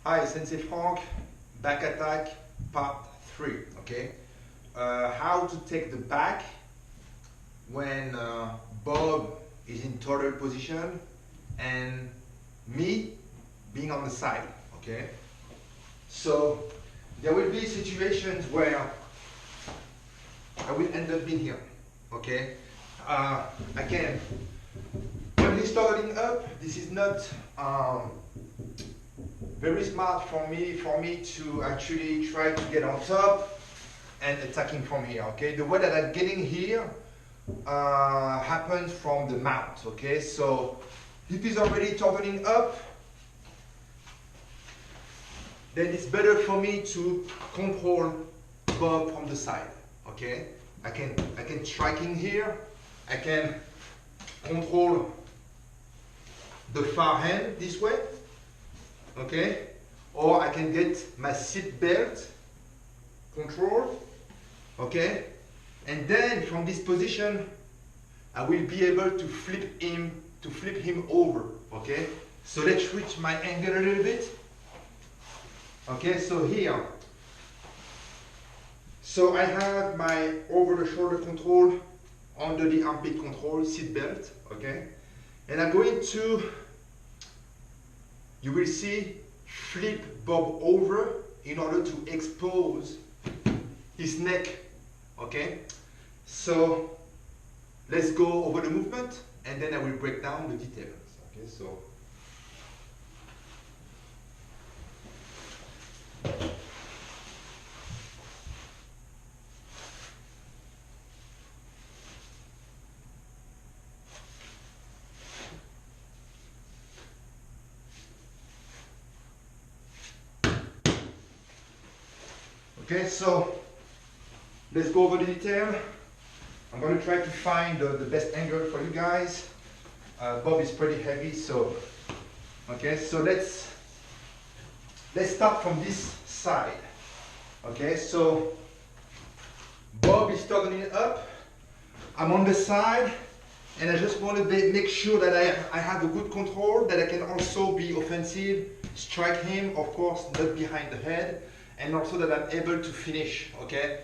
Hi, Sensei Franck, back attack part 3, okay? How to take the back when Bob is in total position and me being on the side, okay? So there will be situations where I will end up being here, okay? Again, when he's starting up, this is not very smart for me to actually try to get on top and attacking from here, okay? The way that I'm getting here happens from the mount, okay? So if he's already toggling up, then it's better for me to control Bob from the side, okay? I can strike in here, I can control the far hand this way, okay? Or I can get my seat belt control, okay? And then from this position, I will be able to flip him over, okay? So let's switch my angle a little bit. Okay, so here. So I have my over the shoulder control, under the armpit control, seat belt, okay? And I'm going to, you will see, flip Bob over in order to expose his neck, okay? So let's go over the movement and then I will break down the details, okay? So okay, so let's go over the detail. I'm going to try to find the best angle for you guys. Bob is pretty heavy, so okay, so let's start from this side. Okay, so Bob is toggling up. I'm on the side, and I just want to make sure that I have a good control, that I can also be offensive, strike him, of course, not behind the head, and also that I'm able to finish, okay,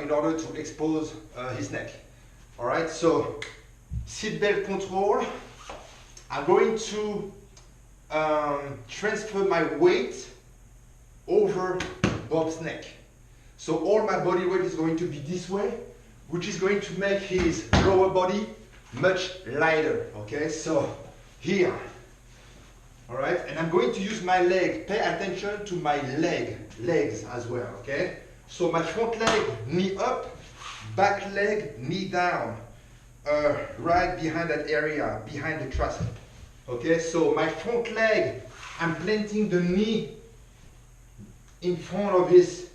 in order to expose his neck. All right, so seatbelt control. I'm going to transfer my weight over Bob's neck. So all my body weight is going to be this way, which is going to make his lower body much lighter, okay? So here, all right? And I'm going to use my leg. Pay attention to my legs as well, okay? So my front leg, knee up, back leg, knee down, right behind that area, behind the tricep, okay? So my front leg, I'm planting the knee in front of his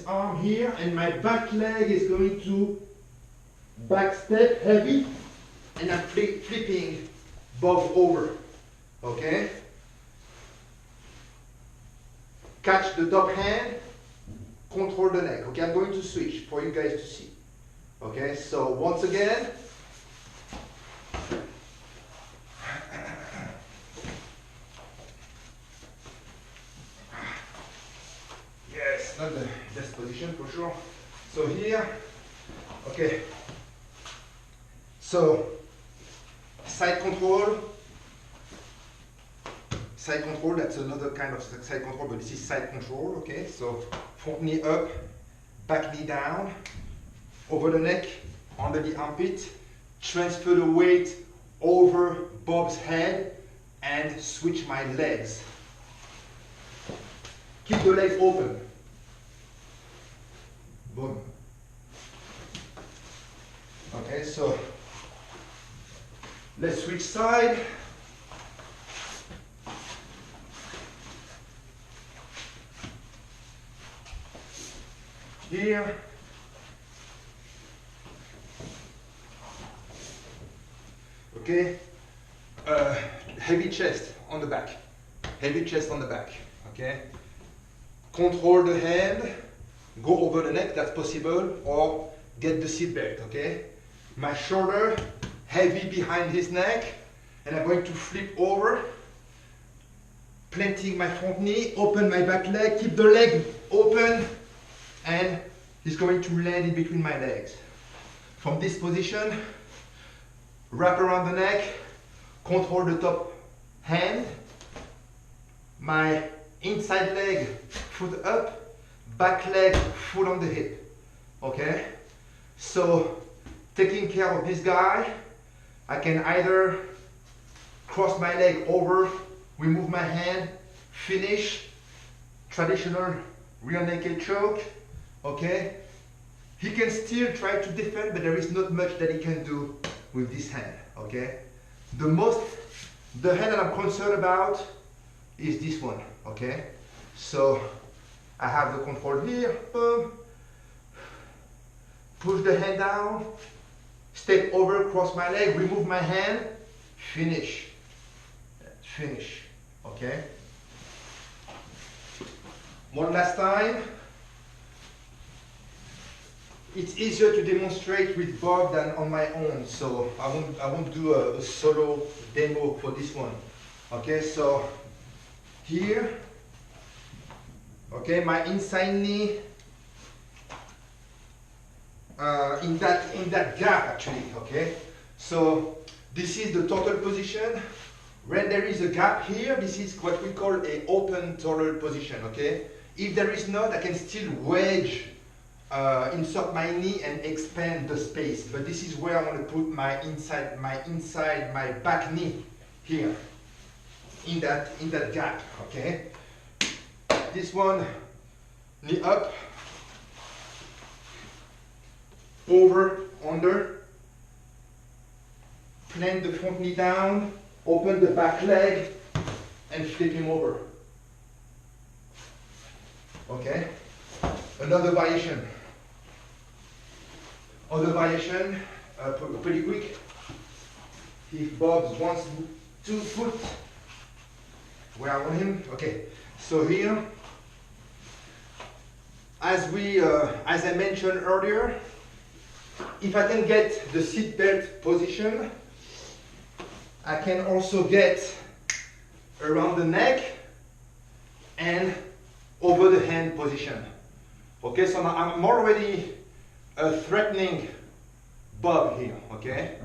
arm here, and my back leg is going to back step heavy, and I'm flipping Bob over, okay? Catch the top hand, control the neck, okay? I'm going to switch for you guys to see, okay? So once again, yes, not the best position for sure. So here, okay, so side control, that's another kind of side control, but this is side control, okay? So front knee up, back knee down, over the neck, under the armpit, transfer the weight over Bob's head, and switch my legs. Keep the legs open. Boom. Okay, so let's switch side. Here. Okay. Heavy chest on the back. Heavy chest on the back. Okay. Control the hand. Go over the neck, that's possible, or get the seat belt, okay? My shoulder, heavy behind his neck, and I'm going to flip over planting my front knee, open my back leg, keep the leg open, and he's going to land in between my legs. From this position, wrap around the neck, control the top hand, my inside leg, foot up, back leg, foot on the hip, okay? So, taking care of this guy, I can either cross my leg over, remove my hand, finish, traditional rear naked choke, okay? He can still try to defend, but there is not much that he can do with this hand, okay? The hand that I'm concerned about is this one, okay? So I have the control here, boom, push the hand down, step over, cross my leg, remove my hand, finish, okay? One last time. It's easier to demonstrate with Bob than on my own, so I won't do a solo demo for this one. Okay, so here, okay, my inside knee in that gap actually. Okay, so this is the total position. When there is a gap here, this is what we call an open total position. Okay, if there is not, I can still wedge. Insert my knee and expand the space, but this is where I want to put my back knee here in that gap. Okay, this one, knee up, over, under, plant the front knee down, open the back leg, and flip him over. Okay, another variation. Other variation, pretty quick. If Bob wants to put where I want him, okay. So here, as I mentioned earlier, if I can get the seat belt position, I can also get around the neck and over the hand position. Okay, so now I'm already threatening Bob here, okay?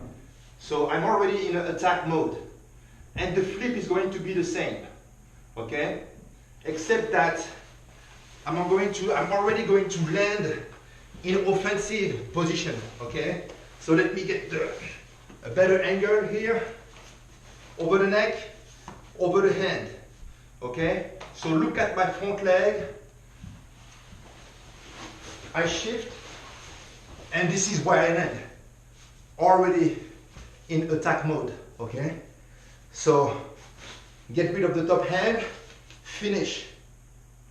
So I'm already in an attack mode. And the flip is going to be the same, okay? Except that I'm already going to land in offensive position, okay? So let me get a better angle here. Over the neck, over the hand, okay? So look at my front leg. I shift. And this is where I land, already in attack mode, okay? So, get rid of the top hand, finish,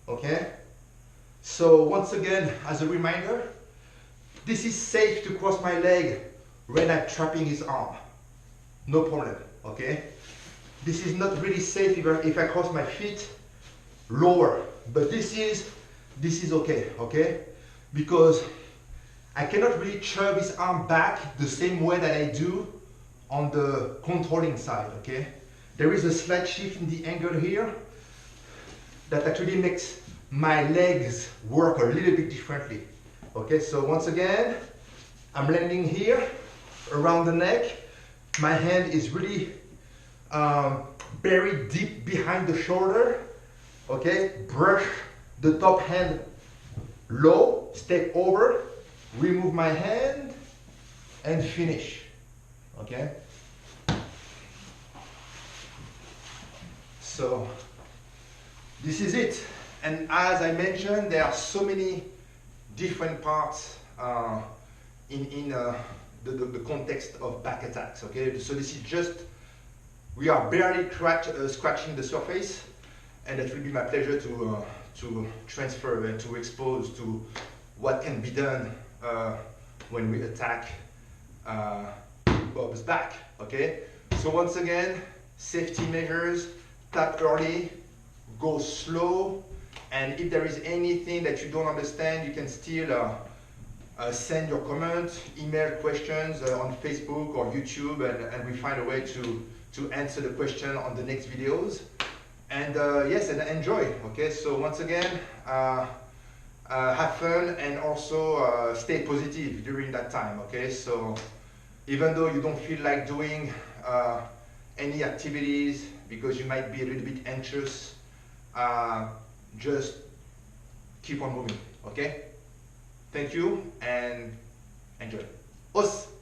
okay? So, once again, as a reminder, this is safe to cross my leg when I'm trapping his arm. No problem, okay? This is not really safe if I cross my feet lower, but this is okay, okay? Because I cannot really curve his arm back the same way that I do on the controlling side, okay? There is a slight shift in the angle here that actually makes my legs work a little bit differently. Okay, so once again, I'm landing here, around the neck. My hand is really buried deep behind the shoulder. Okay, brush the top hand low, step over, remove my hand, and finish, okay? So, this is it. And as I mentioned, there are so many different parts in the context of back attacks, okay? So this is just, we are barely scratching the surface, and it will be my pleasure to transfer and to expose to what can be done when we attack Bob's back, okay? So once again, safety measures, tap early, go slow, and if there is anything that you don't understand, you can still send your comments, email questions on Facebook or YouTube, and we find a way to answer the question on the next videos. And yes, and enjoy. Okay, so once again, have fun and also stay positive during that time. Okay, so even though you don't feel like doing any activities because you might be a little bit anxious, just keep on moving. Okay, thank you and enjoy. Os.